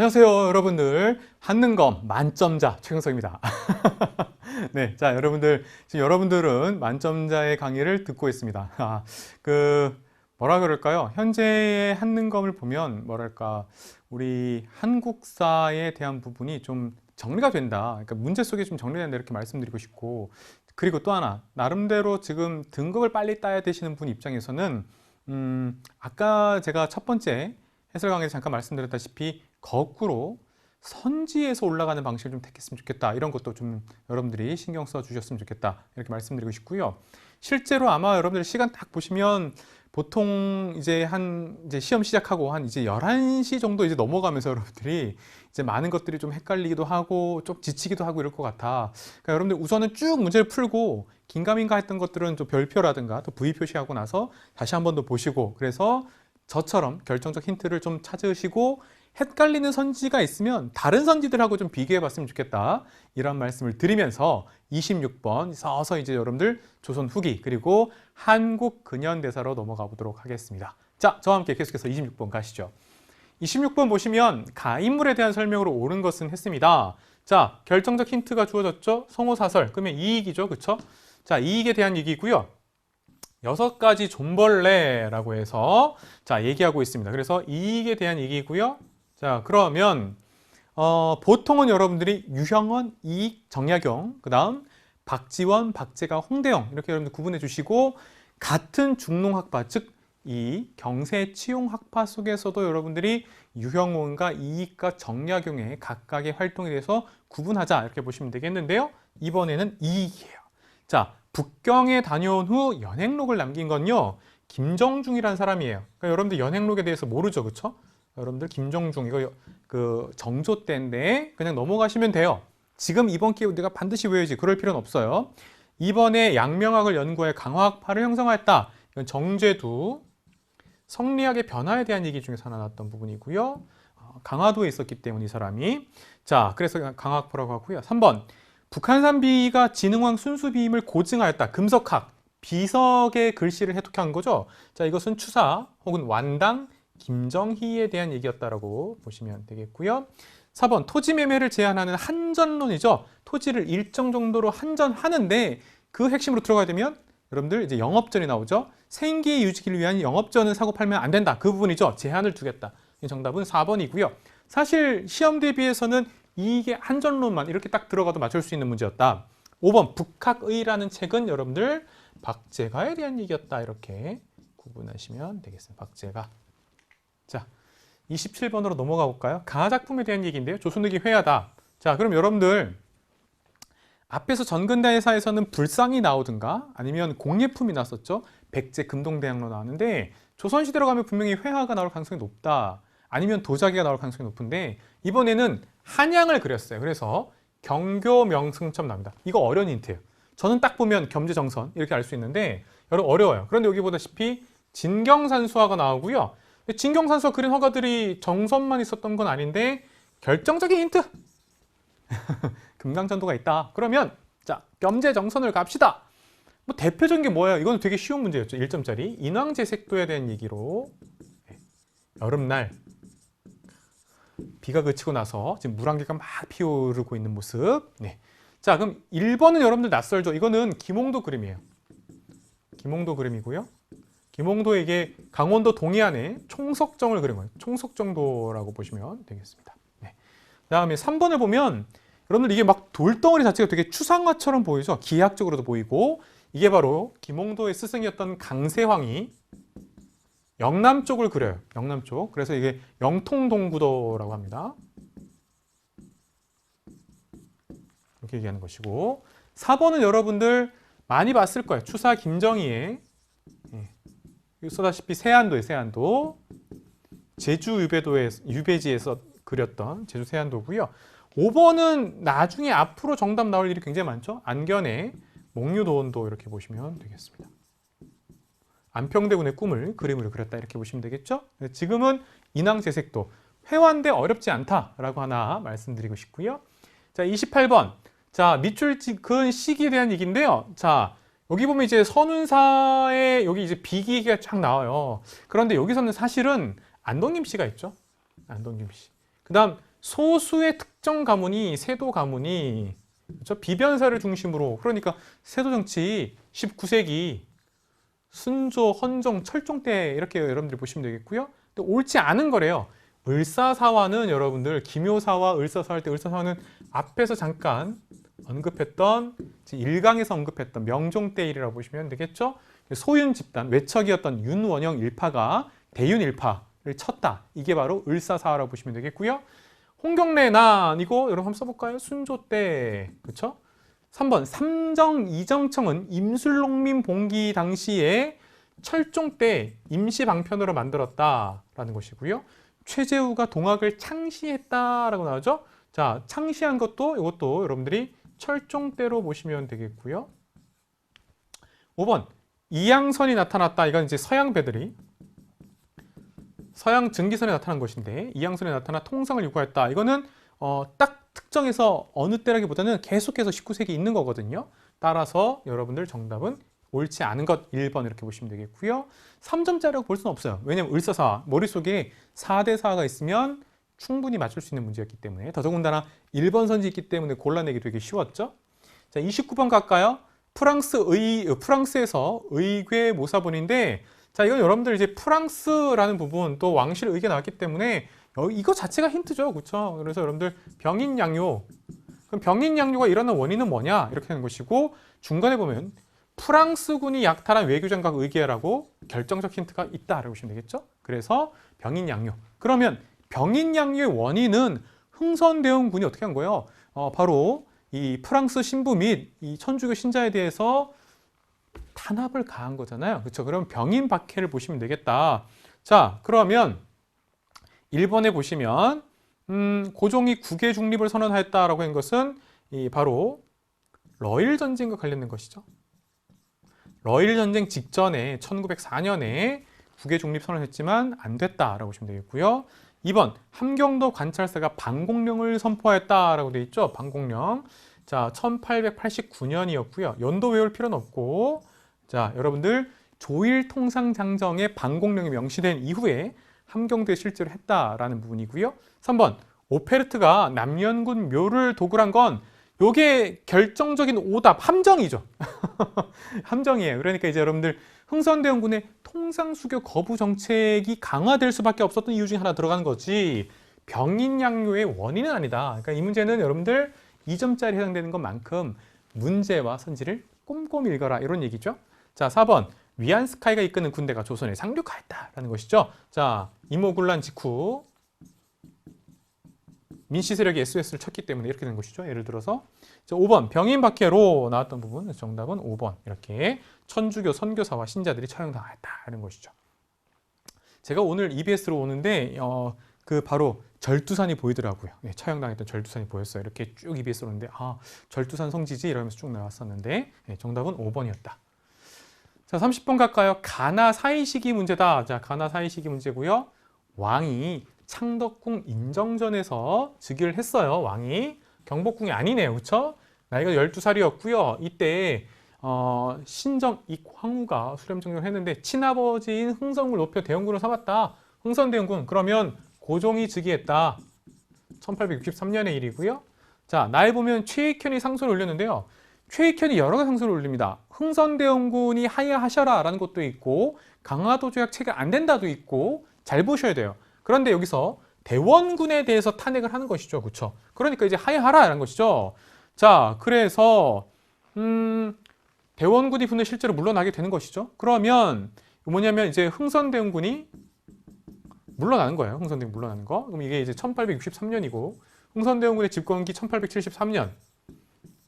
안녕하세요, 여러분들. 한능검 만점자 최경석입니다. 네, 자, 여러분들 지금 여러분들은 만점자의 강의를 듣고 있습니다. 뭐라 그럴까요? 현재의 한능검을 보면 뭐랄까 우리 한국사에 대한 부분이 좀 정리가 된다. 그러니까 문제 속에 좀 정리된다 이렇게 말씀드리고 싶고, 그리고 또 하나 나름대로 지금 등급을 빨리 따야 되시는 분 입장에서는 아까 제가 첫 번째 해설 강의에서 잠깐 말씀드렸다시피 거꾸로 선지에서 올라가는 방식을 좀 택했으면 좋겠다. 이런 것도 좀 여러분들이 신경 써 주셨으면 좋겠다. 이렇게 말씀드리고 싶고요. 실제로 아마 여러분들 시간 딱 보시면 보통 이제 이제 시험 시작하고 한 이제 11시 정도 이제 넘어가면서 여러분들이 이제 많은 것들이 좀 헷갈리기도 하고 좀 지치기도 하고 이럴 것 같아. 그러니까 여러분들 우선은 쭉 문제를 풀고 긴가민가 했던 것들은 좀 별표라든가 또 V 표시하고 나서 다시 한 번 더 보시고, 그래서 저처럼 결정적 힌트를 좀 찾으시고 헷갈리는 선지가 있으면 다른 선지들하고 좀 비교해 봤으면 좋겠다, 이런 말씀을 드리면서 26번 서서 이제 여러분들 조선 후기 그리고 한국 근현대사로 넘어가 보도록 하겠습니다. 자, 저와 함께 계속해서 26번 가시죠. 26번 보시면 가인물에 대한 설명으로 옳은 것은 했습니다. 자, 결정적 힌트가 주어졌죠. 성호사설, 그러면 이익이죠, 그쵸? 자, 이익에 대한 얘기고요. 6가지 존벌레라고 해서 자 얘기하고 있습니다. 그래서 이익에 대한 얘기고요. 자, 그러면 보통은 여러분들이 유형원, 이익, 정약용, 그 다음 박지원, 박재가, 홍대영 이렇게 여러분들 구분해 주시고, 같은 중농학파, 즉 이 경세치용학파 속에서도 여러분들이 유형원과 이익과 정약용의 각각의 활동에 대해서 구분하자, 이렇게 보시면 되겠는데요. 이번에는 이익이에요. 자, 북경에 다녀온 후 연행록을 남긴 건요, 김정중이라는 사람이에요. 그러니까 여러분들 연행록에 대해서 모르죠, 그쵸? 여러분들 김정중 이거 그 정조 때인데 그냥 넘어가시면 돼요. 지금 이번 기회에 우리가 반드시 외우지 그럴 필요는 없어요. 이번에 양명학을 연구해 강화학파를 형성하였다. 이건 정제두 성리학의 변화에 대한 얘기 중에서 하나 나왔던 부분이고요. 강화도에 있었기 때문에 이 사람이, 자, 그래서 강화학파라고 하고요. 3번 북한산 비가 진흥왕 순수비임을 고증하였다. 금석학, 비석의 글씨를 해독한 거죠. 자, 이것은 추사 혹은 완당 김정희에 대한 얘기였다라고 보시면 되겠고요. 4번 토지 매매를 제한하는 한전론이죠. 토지를 일정 정도로 한전하는데 그 핵심으로 들어가야 되면 여러분들 이제 영업전이 나오죠. 생계 유지를 위한 영업전은 사고 팔면 안 된다. 그 부분이죠. 제한을 두겠다. 이 정답은 4번이고요. 사실 시험 대비해서는 이게 한전론만 이렇게 딱 들어가도 맞출 수 있는 문제였다. 5번 북학의라는 책은 여러분들 박재가에 대한 얘기였다. 이렇게 구분하시면 되겠습니다. 박재가. 자, 27번으로 넘어가 볼까요? 가작품에 대한 얘기인데요. 조선후기 회하다. 자, 그럼 여러분들 앞에서 전근대사에서는 불상이 나오든가 아니면 공예품이 나왔었죠. 백제 금동대학로 나왔는데 조선시대로 가면 분명히 회화가 나올 가능성이 높다. 아니면 도자기가 나올 가능성이 높은데 이번에는 한양을 그렸어요. 그래서 경교명승처럼 나옵니다. 이거 어려운 힌트예요. 저는 딱 보면 겸재정선 이렇게 알 수 있는데 여러분 어려워요. 그런데 여기 보다시피 진경산수화가 나오고요. 진경산수화 그린 화가들이 정선만 있었던 건 아닌데 결정적인 힌트! 금강전도가 있다. 그러면 자, 겸재정선을 갑시다. 뭐 대표적인 게 뭐예요? 이건 되게 쉬운 문제였죠. 1점짜리. 인왕제색도에 대한 얘기로 여름날 비가 그치고 나서 지금 물안개가 막 피어오르고 있는 모습. 네. 자, 그럼 1번은 여러분들 낯설죠. 이거는 김홍도 그림이에요. 김홍도 그림이고요. 김홍도에게 강원도 동해안에 총석정을 그린 거예요. 총석정도라고 보시면 되겠습니다. 네. 그다음에 3번을 보면 여러분들 이게 막 돌덩어리 자체가 되게 추상화처럼 보이죠. 기하학적으로도 보이고, 이게 바로 김홍도의 스승이었던 강세황이 영남 쪽을 그려요. 영남 쪽. 그래서 이게 영통동구도라고 합니다. 이렇게 얘기하는 것이고, 4번은 여러분들 많이 봤을 거예요. 추사 김정희의 써다시피 세안도에 세안도 제주 유배지에서 그렸던 제주 세안도고요. 5번은 나중에 앞으로 정답 나올 일이 굉장히 많죠. 안견의 목류도원도 이렇게 보시면 되겠습니다. 안평대군의 꿈을 그림으로 그렸다 이렇게 보시면 되겠죠. 지금은 인왕제색도 회화인데 어렵지 않다라고 하나 말씀드리고 싶고요. 자, 28번. 자, 밑줄 긋은 시기에 대한 얘기인데요. 자, 여기 보면 이제 선운사에 여기 이제 비기가 쫙 나와요. 그런데 여기서는 사실은 안동김 씨가 있죠. 안동김 씨. 그 다음 소수의 특정 가문이 세도 가문이 그렇죠? 비변사를 중심으로 그러니까 세도 정치 19세기 순조, 헌정, 철종 때 이렇게 여러분들이 보시면 되겠고요. 또 옳지 않은 거래요. 을사사화는 여러분들 기묘사화, 을사사화 할 때 을사사화는 앞에서 잠깐 언급했던 1강에서 언급했던 명종 때 일이라고 보시면 되겠죠. 소윤 집단, 외척이었던 윤원영 일파가 대윤 일파를 쳤다. 이게 바로 을사사화라고 보시면 되겠고요. 홍경래 난 이거 여러분 한번 써볼까요? 순조 때 그렇죠? 3번 삼정 이정청은 임술농민 봉기 당시에 철종 때 임시 방편으로 만들었다라는 것이고요. 최재우가 동학을 창시했다라고 나오죠. 자, 창시한 것도 이것도 여러분들이 철종 때로 보시면 되겠고요. 5번 이양선이 나타났다. 이건 이제 서양 배들이 서양 증기선에 나타난 것인데 이양선에 나타나 통상을 요구했다. 이거는 딱 특정해서 어느 때라기보다는 계속해서 19세기 있는 거거든요. 따라서 여러분들 정답은 옳지 않은 것 1번 이렇게 보시면 되겠고요. 3점짜리라고 볼 수는 없어요. 왜냐면 을사사 머릿속에 4대 4가 있으면 충분히 맞출 수 있는 문제였기 때문에 더더군다나 1번 선지 있기 때문에 골라내기 되게 쉬웠죠. 자, 29번 갈까요? 프랑스에서 의궤 모사본인데 자, 이건 여러분들 이제 프랑스라는 부분 또 왕실 의궤 나왔기 때문에 이거 자체가 힌트죠. 그렇죠? 그래서 여러분들 병인양요. 그럼 병인양요가 일어나는 원인은 뭐냐? 이렇게 하는 것이고 중간에 보면 프랑스군이 약탈한 외교장각 의궤라고 결정적 힌트가 있다라고 보시면 되겠죠. 그래서 병인양요. 그러면 병인양요의 원인은 흥선대원군이 어떻게 한 거예요? 바로 이 프랑스 신부 및 이 천주교 신자에 대해서 탄압을 가한 거잖아요. 그렇죠? 그럼 병인 박해를 보시면 되겠다. 자, 그러면 1번에 보시면 고종이 국외 중립을 선언하였다라고 한 것은 바로 러일 전쟁과 관련된 것이죠. 러일 전쟁 직전에 1904년에 국외 중립 선언했지만 안 됐다라고 보시면 되겠고요. 2번 함경도 관찰사가 반공령을 선포했다라고 되어 있죠. 반공령. 자, 1889년이었고요. 연도 외울 필요는 없고 자, 여러분들 조일통상장정에 반공령이 명시된 이후에 함경도에 실제로 했다라는 부분이고요. 3번 오페르트가 남연군 묘를 도굴한 건 요게 결정적인 오답 함정이죠. 함정이에요. 그러니까 이제 여러분들 흥선대원군의 통상수교 거부 정책이 강화될 수밖에 없었던 이유 중에 하나 들어가는 거지 병인양요의 원인은 아니다. 그러니까 이 문제는 여러분들 2점짜리 해당되는 것만큼 문제와 선지를 꼼꼼히 읽어라 이런 얘기죠. 자, 4번 위안스카이가 이끄는 군대가 조선에 상륙하였다라는 것이죠. 자, 이모군란 직후 민씨 세력이 SOS를 쳤기 때문에 이렇게 된 것이죠. 예를 들어서 자, 5번 병인 박해로 나왔던 부분 정답은 5번 이렇게 천주교 선교사와 신자들이 처형당했다는 것이죠. 제가 오늘 EBS로 오는데 그 바로 절두산이 보이더라고요. 네, 처형당했던 절두산이 보였어요. 이렇게 쭉 EBS로 오는데 아 절두산 성지지 이러면서 쭉 나왔었는데 네, 정답은 5번이었다. 자, 30번 갈까요? 가나 사이시기 문제다. 자, 가나 사이시기 문제고요. 왕이 창덕궁 인정전에서 즉위를 했어요. 왕이 경복궁이 아니네요. 그렇죠? 나이가 12살이었고요. 이때 신정 익황후가 수렴정정을 했는데 친아버지인 흥선을 높여 대원군을 삼았다. 흥선대원군. 그러면 고종이 즉위했다. 1863년의 일이고요. 자, 나에 보면 최익현이 상소를 올렸는데요. 최익현이 여러 가지 상소를 올립니다. 흥선대원군이 하야하셔라 라는 것도 있고 강화도 조약 체결 안 된다도 있고 잘 보셔야 돼요. 그런데 여기서 대원군에 대해서 탄핵을 하는 것이죠. 그렇죠? 그러니까 이제 하야하라 라는 것이죠. 자, 그래서 대원군이 분에 실제로 물러나게 되는 것이죠. 그러면 뭐냐면 이제 흥선대원군이 물러나는 거예요. 흥선대원군 물러나는 거. 그럼 이게 이제 1863년이고 흥선대원군의 집권기 1873년.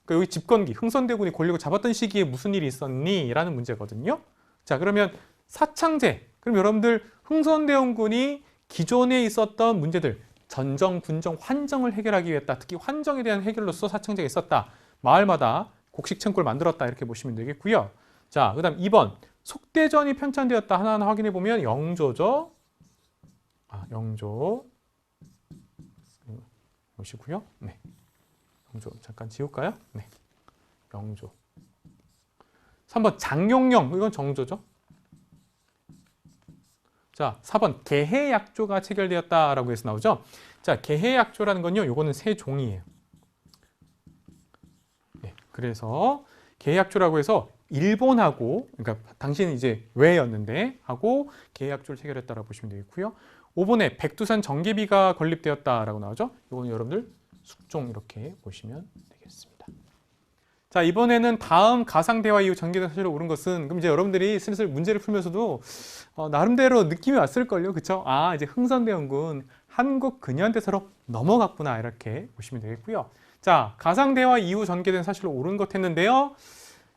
그러니까 여기 집권기, 흥선대군이 권력을 잡았던 시기에 무슨 일이 있었니? 라는 문제거든요. 자, 그러면 사창제. 그럼 여러분들 흥선대원군이 기존에 있었던 문제들, 전정, 군정, 환정을 해결하기 위해 했다. 특히 환정에 대한 해결로서 사창제가 있었다. 마을마다 곡식창고를 만들었다. 이렇게 보시면 되겠고요. 자, 그 다음 2번. 속대전이 편찬되었다. 하나하나 확인해 보면 영조죠. 영조. 보시고요. 네. 영조 잠깐 지울까요? 네. 영조. 3번 장용령. 이건 정조죠. 자, 4번 계해약조가 체결되었다라고 해서 나오죠. 자, 계해약조라는 건요, 요거는 세 종이에요. 네, 그래서 계해약조라고 해서 일본하고, 그러니까 당시는 이제 외였는데 하고 계해약조를 체결했다라고 보시면 되겠고요. 5번에 백두산 전개비가 건립되었다라고 나오죠. 요거는 여러분들 숙종 이렇게 보시면 되겠습니다. 자, 이번에는 다음 가상대화 이후 전개된 사실로 옳은 것은, 그럼 이제 여러분들이 슬슬 문제를 풀면서도 나름대로 느낌이 왔을걸요. 그쵸? 아, 이제 흥선대원군 한국 근현대사로 넘어갔구나. 이렇게 보시면 되겠고요. 자, 가상대화 이후 전개된 사실로 옳은 것 했는데요.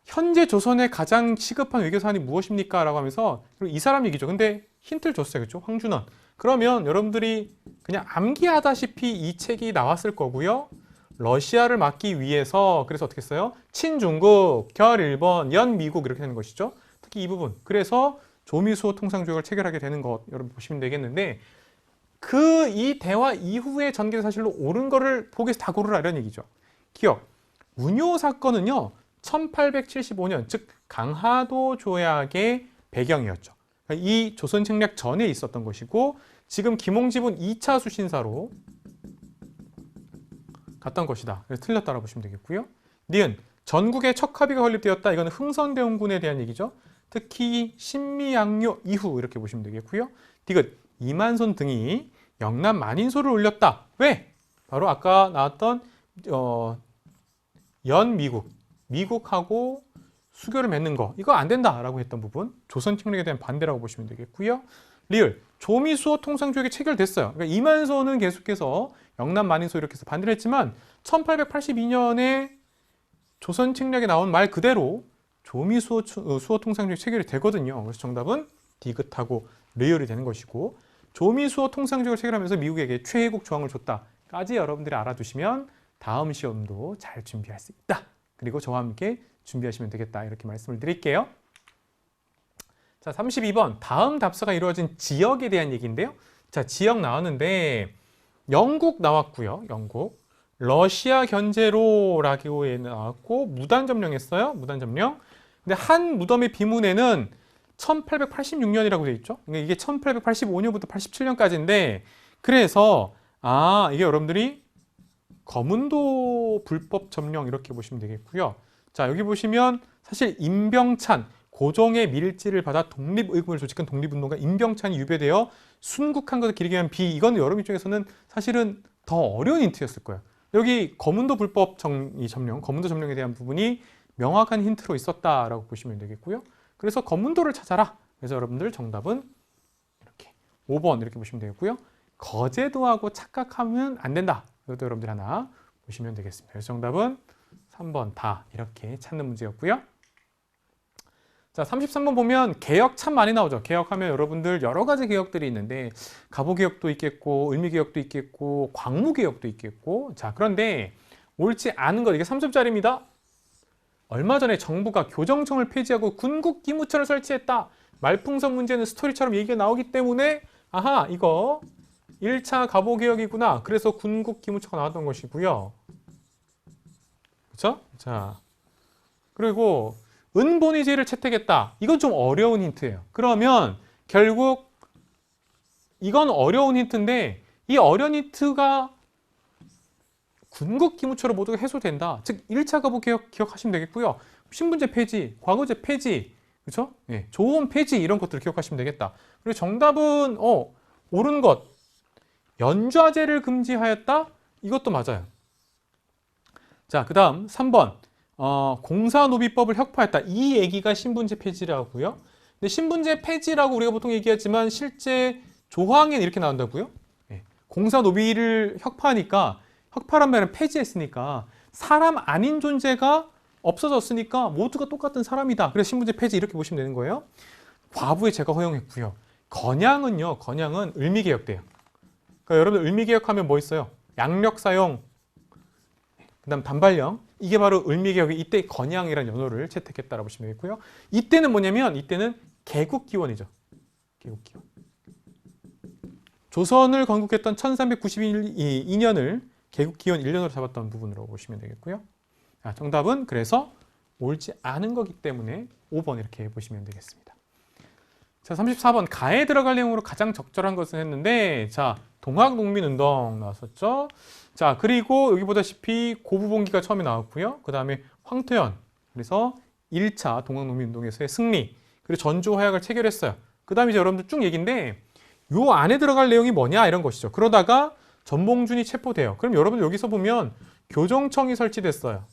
현재 조선의 가장 시급한 외교사안이 무엇입니까? 라고 하면서 이 사람 얘기죠. 근데 힌트를 줬어요. 그렇죠? 황준원. 그러면 여러분들이 그냥 암기하다시피 이 책이 나왔을 거고요. 러시아를 막기 위해서 그래서 어떻게 했어요? 친중국, 결일본, 연미국 이렇게 되는 것이죠. 특히 이 부분. 그래서 조미수호 통상조약을 체결하게 되는 것 여러분 보시면 되겠는데 이 대화 이후에 전개 사실로 옳은 거를 보기에서 다 고르라 이런 얘기죠. 기억. 운요 사건은요. 1875년 즉 강화도 조약의 배경이었죠. 이 조선 침략 전에 있었던 것이고 지금 김홍지분 2차 수신사로 갔던 것이다. 그래서 틀렸다라고 보시면 되겠고요. 니은 전국에 척합의가 건립되었다. 이거는 흥선대원군에 대한 얘기죠. 특히 신미양요 이후 이렇게 보시면 되겠고요. 디귿 이만손 등이 영남 만인소를 올렸다. 왜? 바로 아까 나왔던 연미국, 미국하고 수교를 맺는 거 이거 안 된다라고 했던 부분 조선 침략에 대한 반대라고 보시면 되겠고요. 리을 조미수호 통상조약이 체결됐어요. 그러니까 이만소는 계속해서 영남 만인소 이렇게 해서 반대를 했지만 1882년에 조선 침략에 나온 말 그대로 조미수호 통상조약이 체결이 되거든요. 그래서 정답은 디귿하고 리을이 되는 것이고 조미수호 통상조약을 체결하면서 미국에게 최애국 조항을 줬다까지 여러분들이 알아두시면 다음 시험도 잘 준비할 수 있다. 그리고 저와 함께 준비하시면 되겠다. 이렇게 말씀을 드릴게요. 자, 32번 다음 답사가 이루어진 지역에 대한 얘기인데요. 자, 지역 나왔는데 영국 나왔고요. 영국. 러시아 견제로라고 나왔고 무단점령했어요. 무단점령. 근데 한 무덤의 비문에는 1886년이라고 되어 있죠. 그러니까 이게 1885년부터 87년까지인데 그래서 이게 여러분들이 거문도 불법 점령 이렇게 보시면 되겠고요. 자, 여기 보시면 사실 임병찬 고종의 밀지를 받아 독립의금을 조직한 독립운동가 임병찬이 유배되어 순국한 것을 기리게 한 비 이건 여러분 입장에서는 사실은 더 어려운 힌트였을 거예요. 여기 거문도 불법 점령, 거문도 점령에 대한 부분이 명확한 힌트로 있었다라고 보시면 되겠고요. 그래서 거문도를 찾아라. 그래서 여러분들 정답은 이렇게 5번 이렇게 보시면 되겠고요. 거제도하고 착각하면 안 된다. 이것도 여러분들 하나 보시면 되겠습니다. 그래서 정답은 3번 다 이렇게 찾는 문제였고요. 자, 33번 보면 개역 참 많이 나오죠. 개역하면 여러분들 여러 가지 개역들이 있는데 갑오개역도 있겠고 을미개역도 있겠고 광무개역도 있겠고 자, 그런데 옳지 않은 것 이게 3점짜리입니다. 얼마 전에 정부가 교정청을 폐지하고 군국기무처를 설치했다. 말풍선 문제는 스토리처럼 얘기가 나오기 때문에 아하 이거 1차 갑오개역이구나. 그래서 군국기무처가 나왔던 것이고요. 그렇죠? 자, 그리고 은본위제를 채택했다. 이건 좀 어려운 힌트예요. 그러면 결국 이건 어려운 힌트인데 이 어려운 힌트가 군국기무처로 모두가 해소된다. 즉 1차 갑오개역 기억하시면 되겠고요. 신분제 폐지, 과거제 폐지, 그렇죠? 네, 조원 폐지 이런 것들을 기억하시면 되겠다. 그리고 정답은 옳은 것 연좌제를 금지하였다. 이것도 맞아요. 자, 그 다음 3번 공사노비법을 혁파했다. 이 얘기가 신분제 폐지라고요. 근데 신분제 폐지라고 우리가 보통 얘기하지만 실제 조항에는 이렇게 나온다고요. 네. 공사노비를 혁파하니까 혁파란 말은 폐지했으니까 사람 아닌 존재가 없어졌으니까 모두가 똑같은 사람이다. 그래서 신분제 폐지 이렇게 보시면 되는 거예요. 과부의 제거 허용했고요. 건양은요. 건양은 을미개혁돼요. 그러니까 여러분 을미개혁하면 뭐 있어요? 양력 사용, 그 다음 단발령. 이게 바로 을미개혁이 이때 건양이라는 연호를 채택했다라고 보시면 되겠고요. 이때는 뭐냐면 이때는 개국기원이죠. 개국기원. 조선을 건국했던 1392년을 개국기원 1년으로 잡았던 부분으로 보시면 되겠고요. 자, 정답은 그래서 옳지 않은 거기 때문에 5번 이렇게 보시면 되겠습니다. 자, 34번 가에 들어갈 내용으로 가장 적절한 것은 했는데 자, 동학농민운동 나왔었죠. 자, 그리고 여기 보다시피 고부봉기가 처음에 나왔고요. 그 다음에 황토현, 그래서 1차 동학농민운동에서의 승리, 그리고 전주 화약을 체결했어요. 그 다음에 이제 여러분들 쭉 얘기인데 요 안에 들어갈 내용이 뭐냐 이런 것이죠. 그러다가 전봉준이 체포돼요. 그럼 여러분들 여기서 보면 교정청이 설치됐어요.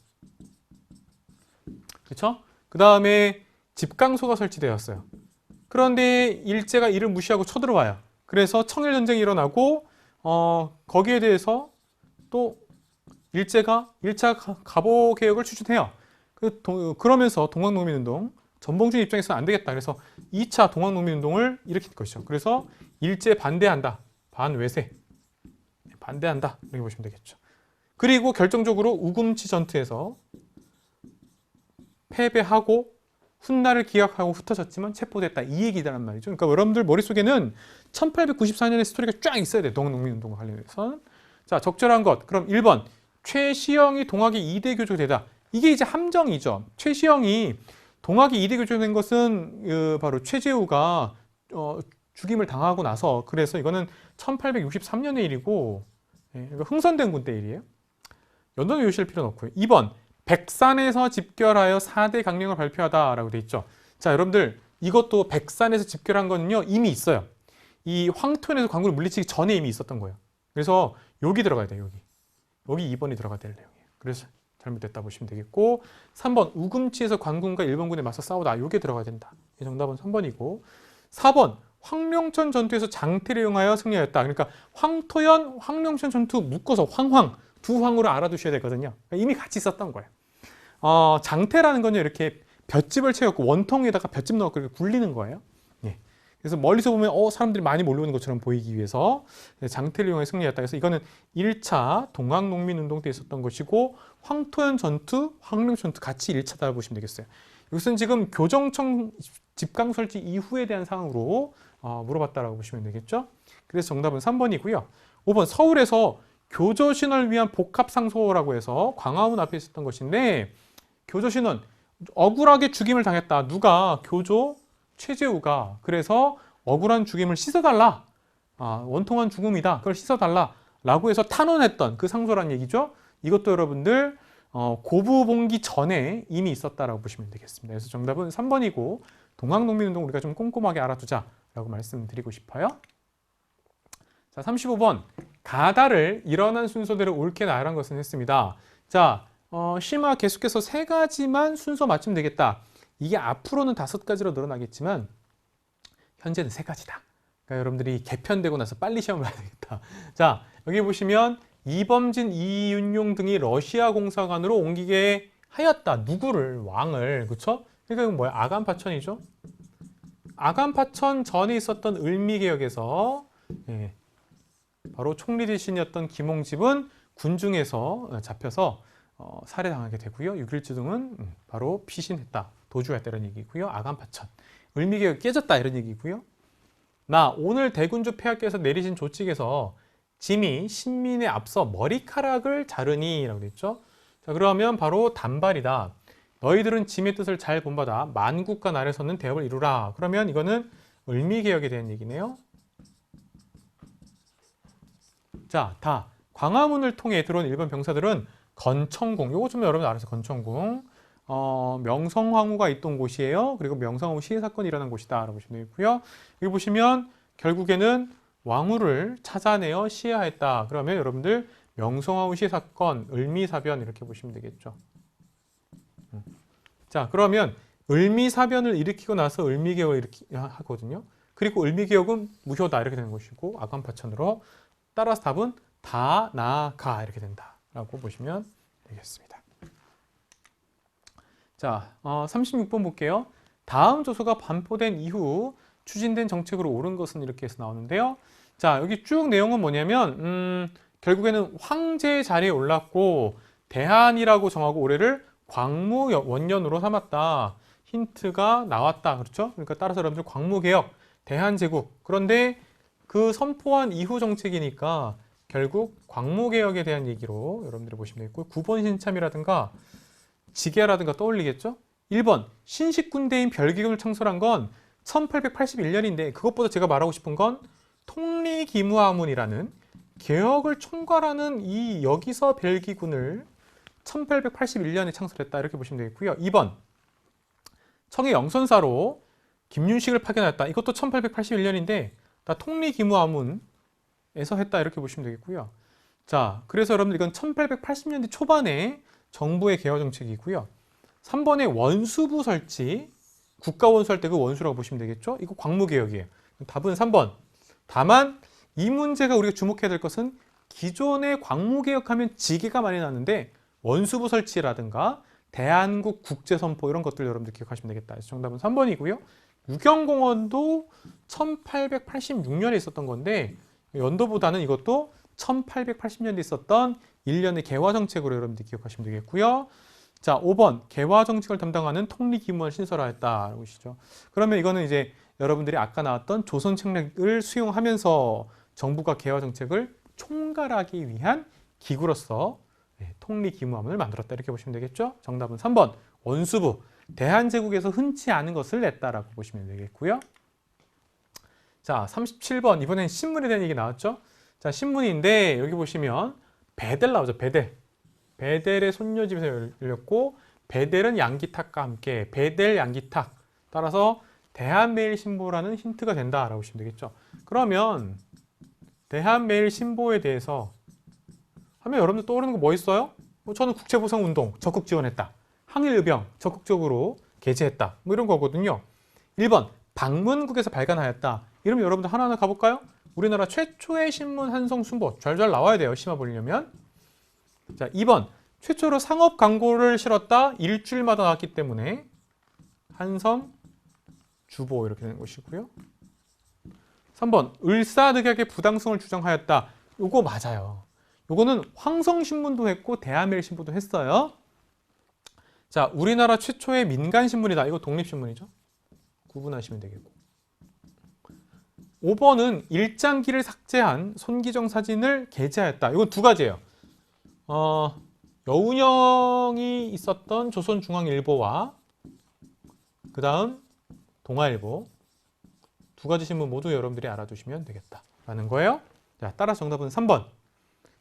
그렇죠? 그 다음에 집강소가 설치되었어요. 그런데 일제가 이를 무시하고 쳐들어와요. 그래서 청일전쟁이 일어나고 거기에 대해서 또 일제가 1차 가보 개혁을 추진해요. 그러면서 동학농민운동, 전봉준 입장에서는 안 되겠다. 그래서 2차 동학농민운동을 일으킨 것이죠. 그래서 일제 반대한다. 반외세. 반대한다. 이렇게 보시면 되겠죠. 그리고 결정적으로 우금치 전투에서 패배하고 훗날을 기약하고 흩어졌지만 체포됐다. 이 얘기란 말이죠. 그러니까 여러분들 머릿속에는 1894년의 스토리가 쫙 있어야 돼요. 동학농민운동과 관련해서. 자, 적절한 것. 그럼 1번. 최시영이 동학의 2대 교조되다. 이게 이제 함정이죠. 최시영이 동학의 2대 교조된 것은 바로 최재우가 죽임을 당하고 나서 그래서 이거는 1863년의 일이고 흥선된 군 때 일이에요. 연도는 요실 필요는 없고요. 2번. 백산에서 집결하여 4대 강령을 발표하다라고 돼 있죠. 자, 여러분들 이것도 백산에서 집결한 거는요 이미 있어요. 이 황토현에서 광군을 물리치기 전에 이미 있었던 거예요. 그래서 여기 들어가야 돼요. 여기 2번이 들어가야 될 내용이에요. 그래서 잘못됐다 보시면 되겠고 3번 우금치에서 관군과 일본군에 맞서 싸우다. 이게 들어가야 된다. 이 정답은 3번이고 4번 황명천 전투에서 장태를 이용하여 승리하였다. 그러니까 황토현, 황명천 전투 묶어서 황황 두 황으로 알아두셔야 되거든요. 이미 같이 썼던 거예요. 장태라는 건요 이렇게 볏짚을 채웠고 원통 위에다가 볏짚 넣고 이렇게 굴리는 거예요. 예. 그래서 멀리서 보면 사람들이 많이 몰려오는 것처럼 보이기 위해서 장태를 이용해 승리했다. 그래서 이거는 1차 동학농민운동 때 있었던 것이고 황토현 전투, 황명 전투 같이 1차다 보시면 되겠어요. 이것은 지금 교정청 집강 설치 이후에 대한 상황으로 물어봤다라고 보시면 되겠죠. 그래서 정답은 3번이고요. 5번 서울에서 교조신을 위한 복합상소라고 해서 광화문 앞에 있었던 것인데 교조신은 억울하게 죽임을 당했다. 누가? 교조 최재우가. 그래서 억울한 죽임을 씻어달라. 원통한 죽음이다. 그걸 씻어달라. 라고 해서 탄원했던 그 상소란 얘기죠. 이것도 여러분들 고부봉기 전에 이미 있었다라고 보시면 되겠습니다. 그래서 정답은 3번이고 동학농민운동 우리가 좀 꼼꼼하게 알아두자라고 말씀드리고 싶어요. 자, 35번. 가다를 일어난 순서대로 옳게 나열한 것은 했습니다. 자, 심화 계속해서 3가지만 순서 맞추면 되겠다. 이게 앞으로는 5가지로 늘어나겠지만 현재는 3가지다. 그러니까 여러분들이 개편되고 나서 빨리 시험을 봐야 되겠다. 자, 여기 보시면 이범진, 이윤용 등이 러시아 공사관으로 옮기게 하였다. 누구를? 왕을. 그렇죠? 그러니까 이건 뭐야? 아간파천이죠. 아간파천 전에 있었던 을미개혁에서 바로 총리 대신이었던 김홍집은 군중에서 잡혀서 살해당하게 되고요. 6.1주 등은 바로 피신했다. 도주했다 이런 얘기고요. 아간파천. 을미개혁이 깨졌다 이런 얘기고요. 나 오늘 대군주 폐하께서 내리신 조칙에서 짐이 신민에 앞서 머리카락을 자르니 라고 됐죠. 자, 그러면 바로 단발이다. 너희들은 짐의 뜻을 잘 본받아 만국과 나라에 서는 대업을 이루라. 그러면 이거는 을미개혁에 대한 얘기네요. 자, 다 광화문을 통해 들어온 일본 병사들은 건청궁, 요거 좀 여러분 알아서 건청궁, 명성황후가 있던 곳이에요. 그리고 명성황후 시해 사건이 일어난 곳이다 라고 보시면 되고요. 여기 보시면 결국에는 왕후를 찾아내어 시해하였다. 그러면 여러분들 명성황후 시해 사건, 을미사변 이렇게 보시면 되겠죠. 자, 그러면 을미사변을 일으키고 나서 을미개혁을 하거든요. 그리고 을미개혁은 무효다 이렇게 되는 것이고 아간파천으로 따라서 답은 다, 나, 가 이렇게 된다라고 보시면 되겠습니다. 자, 36번 볼게요. 다음 조서가 반포된 이후 추진된 정책으로 옳은 것은 이렇게 해서 나오는데요. 자, 여기 쭉 내용은 뭐냐면 결국에는 황제 자리에 올랐고 대한이라고 정하고 올해를 광무원년으로 삼았다. 힌트가 나왔다. 그렇죠? 그러니까 따라서 여러분들 광무개혁, 대한제국. 그런데 그 선포한 이후 정책이니까 결국 광무개혁에 대한 얘기로 여러분들이 보시면 되겠고 9번 신참이라든가 지계라든가 떠올리겠죠? 1번 신식군대인 별기금을 창설한 건 1881년인데 그것보다 제가 말하고 싶은 건 통리기무하문이라는 개혁을 총괄하는 이 여기서 벨기군을 1881년에 창설했다 이렇게 보시면 되겠고요. 2번 청해 영선사로 김윤식을 파견했다. 이것도 1881년인데 다 통리기무하문에서 했다 이렇게 보시면 되겠고요. 자, 그래서 여러분들 이건 1880년대 초반에 정부의 개혁 정책이고요. 3번의 원수부 설치, 국가원수 할 때 그 원수라고 보시면 되겠죠. 이거 광무개혁이에요. 답은 3번. 다만 이 문제가 우리가 주목해야 될 것은 기존의 광무개혁하면 지계가 많이 나는데 원수부 설치라든가 대한국 국제선포 이런 것들 여러분들 기억하시면 되겠다. 그래서 정답은 3번이고요. 유경공원도 1886년에 있었던 건데 연도보다는 이것도 1880년대 있었던 일련의 개화정책으로 여러분들 기억하시면 되겠고요. 자, 5번 개화정책을 담당하는 통리기무원 신설하였다라고 보시죠. 그러면 이거는 이제 여러분들이 아까 나왔던 조선책략을 수용하면서 정부가 개화정책을 총괄하기 위한 기구로서 통리기무원을 만들었다 이렇게 보시면 되겠죠. 정답은 3번 원수부 대한제국에서 흔치 않은 것을 냈다라고 보시면 되겠고요. 자, 37번 이번엔 신문에 대한 얘기 나왔죠. 자, 신문인데 여기 보시면 베델 나오죠. 베델. 베델의 손녀집에서 열렸고 베델은 양기탁과 함께 베델 양기탁 따라서 대한매일신보라는 힌트가 된다라고 보시면 되겠죠. 그러면 대한매일신보에 대해서 하면 여러분들 떠오르는 거 뭐 있어요? 저는 국채보상운동 적극 지원했다. 항일의병 적극적으로 게재했다. 뭐 이런 거거든요. 1번 방문국에서 발간하였다. 이러면 여러분들 하나하나 가볼까요? 우리나라 최초의 신문 한성순보 잘 나와야 돼요. 시험 보려면. 자, 2번 최초로 상업 광고를 실었다. 일주일마다 나왔기 때문에 한성 주보 이렇게 되는 것이고요. 3번 을사늑약의 부당성을 주장하였다. 요거 맞아요. 요거는 황성신문도 했고 대한매일신보도 했어요. 자, 우리나라 최초의 민간신문이다. 이거 독립신문이죠. 구분하시면 되겠고. 5번은 일장기를 삭제한 손기정 사진을 게재하였다. 이건 두 가지예요. 여운형이 있었던 조선중앙일보와 그 다음 동아일보 두 가지 신문 모두 여러분들이 알아두시면 되겠다라는 거예요. 자, 따라서 정답은 3번.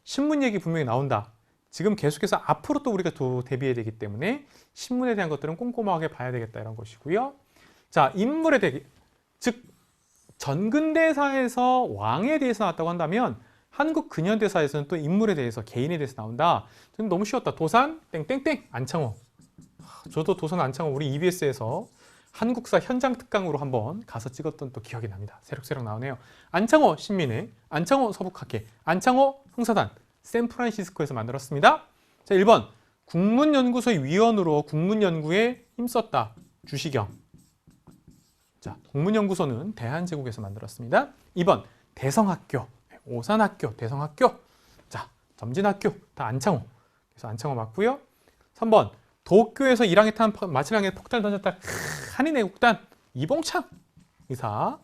신문 얘기 분명히 나온다. 지금 계속해서 앞으로 또 우리가 대비해야 되기 때문에 신문에 대한 것들은 꼼꼼하게 봐야 되겠다 이런 것이고요. 자, 인물에 대해 즉 전근대사에서 왕에 대해서 나왔다고 한다면 한국 근현대사에서는 또 인물에 대해서 개인에 대해서 나온다. 너무 쉬웠다. 도산 땡땡땡 안창호. 저도 도산 안창호 우리 EBS에서 한국사 현장 특강으로 한번 가서 찍었던 또 기억이 납니다. 새록새록 나오네요. 안창호 신민회, 안창호 서북학회, 안창호 형사단, 샌프란시스코에서 만들었습니다. 자, 1번 국문연구소의 위원으로 국문연구에 힘썼다. 주시경. 자, 국문연구소는 대한제국에서 만들었습니다. 2번 대성학교, 오산학교, 대성학교. 자, 점진학교 다 안창호. 그래서 안창호 맞고요. 3번 도쿄에서 1항에 탄 마칠항에 폭탄을 던졌다. 한인애국단 이봉창 의사.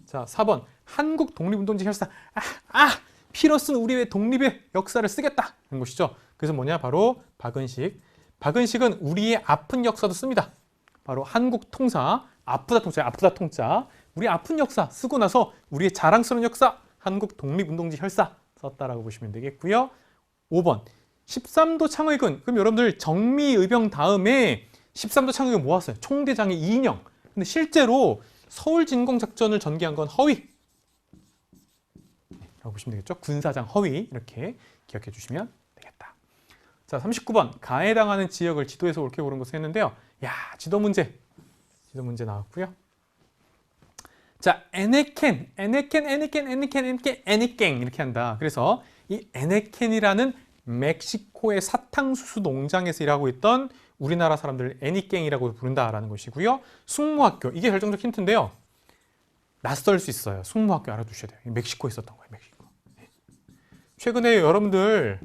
자, 4번 한국 독립운동지 혈사. 피로 쓴 우리의 독립의 역사를 쓰겠다 하는 것이죠. 그래서 뭐냐? 바로 박은식. 박은식은 우리의 아픈 역사도 씁니다. 바로 한국 통사, 아프다 통자, 아프다 통자. 우리 아픈 역사 쓰고 나서 우리의 자랑스러운 역사, 한국 독립운동지 혈사 썼다라고 보시면 되겠고요. 5번 13도 창의군. 그럼 여러분들 정미의병 다음에 13도 창의군 모았어요. 총대장이 이인영. 근데 실제로 서울 진공작전을 전개한 건 허위. 라고 보시면 되겠죠. 군사장 허위. 이렇게 기억해 주시면 되겠다. 자, 39번 가해당하는 지역을 지도에서 옳게 고른 것을 했는데요. 야, 지도 문제 나왔고요. 자, 에네켄 이렇게 한다. 그래서 이 에네켄이라는 멕시코의 사탕수수 농장에서 일하고 있던 우리나라 사람들 애니깽이라고 부른다라는 것이고요. 숙모학교, 이게 결정적 힌트인데요. 낯설 수 있어요. 숙모학교 알아두셔야 돼요. 멕시코에 있었던 거예요. 멕시코. 최근에 여러분들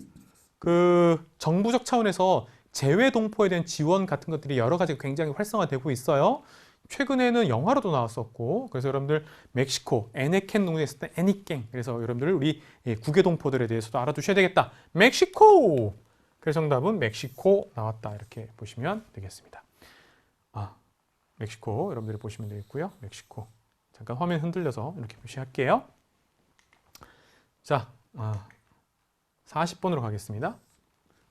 그 정부적 차원에서 재외동포에 대한 지원 같은 것들이 여러 가지 굉장히 활성화되고 있어요. 최근에는 영화로도 나왔었고, 그래서 여러분들 멕시코 에네켄 농장에 있을 때 애니깽. 그래서 여러분들 우리 국외동포들에 대해서도 알아두셔야 되겠다. 멕시코. 그래서 정답은 멕시코 나왔다. 이렇게 보시면 되겠습니다. 멕시코 여러분들이 보시면 되겠고요. 멕시코. 잠깐 화면 흔들려서 이렇게 표시할게요. 자, 40번으로 가겠습니다.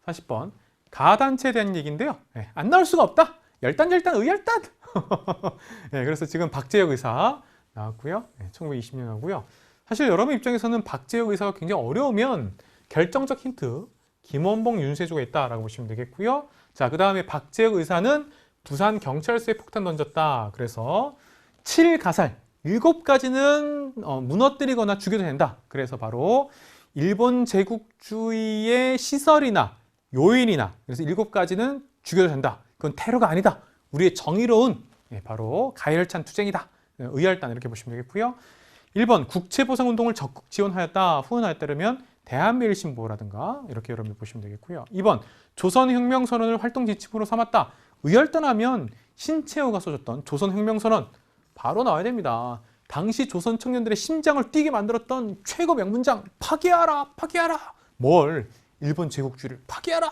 40번. 가단체에 대한 얘기인데요. 네, 안 나올 수가 없다. 열단, 의열단. 네, 그래서 지금 박재혁 의사 나왔고요. 네, 1920년 하고요. 사실 여러분 입장에서는 박재혁 의사가 굉장히 어려우면 결정적 힌트, 김원봉, 윤세조가 있다라고 보시면 되겠고요. 자, 그 다음에 박재혁 의사는 부산 경찰서에 폭탄 던졌다. 그래서 7가살, 7가지는 무너뜨리거나 죽여도 된다. 그래서 바로 일본 제국주의의 시설이나 요인이나 그래서 7가지는 죽여도 된다. 그건 테러가 아니다. 우리의 정의로운 바로 가열찬 투쟁이다. 의열단 이렇게 보시면 되겠고요. 1번 국채보상운동을 적극 지원하였다. 후원하였다. 그러면 대한매일신보라든가 이렇게 여러분들 보시면 되겠고요. 2번 조선혁명선언을 활동 지침으로 삼았다. 의열단하면 신채호가 써줬던 조선혁명선언 바로 나와야 됩니다. 당시 조선 청년들의 심장을 뛰게 만들었던 최고 명문장 파괴하라 파괴하라. 뭘 일본 제국주의를 파괴하라.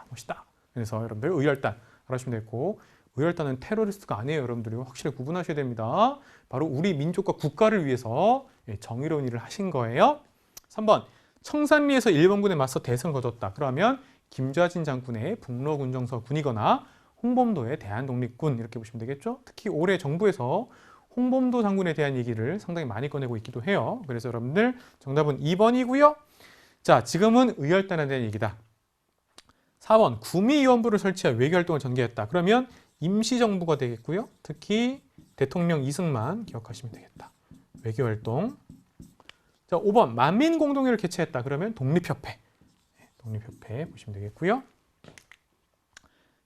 멋있다. 그래서 여러분들 의열단 알아주시면 되고 의열단은 테러리스트가 아니에요. 여러분들이 확실히 구분하셔야 됩니다. 바로 우리 민족과 국가를 위해서 정의로운 일을 하신 거예요. 3번 청산리에서 일본군에 맞서 대승을 거뒀다. 그러면 김좌진 장군의 북로군정서 군이거나 홍범도의 대한독립군 이렇게 보시면 되겠죠. 특히 올해 정부에서 홍범도 장군에 대한 얘기를 상당히 많이 꺼내고 있기도 해요. 그래서 여러분들 정답은 2번이고요. 자, 지금은 의열단에 대한 얘기다. 4번 구미위원부를 설치해 외교활동을 전개했다. 그러면 임시정부가 되겠고요. 특히 대통령 이승만 기억하시면 되겠다. 외교활동. 자, 5번 만민공동회를 개최했다. 그러면 독립협회. 독립협회 보시면 되겠고요.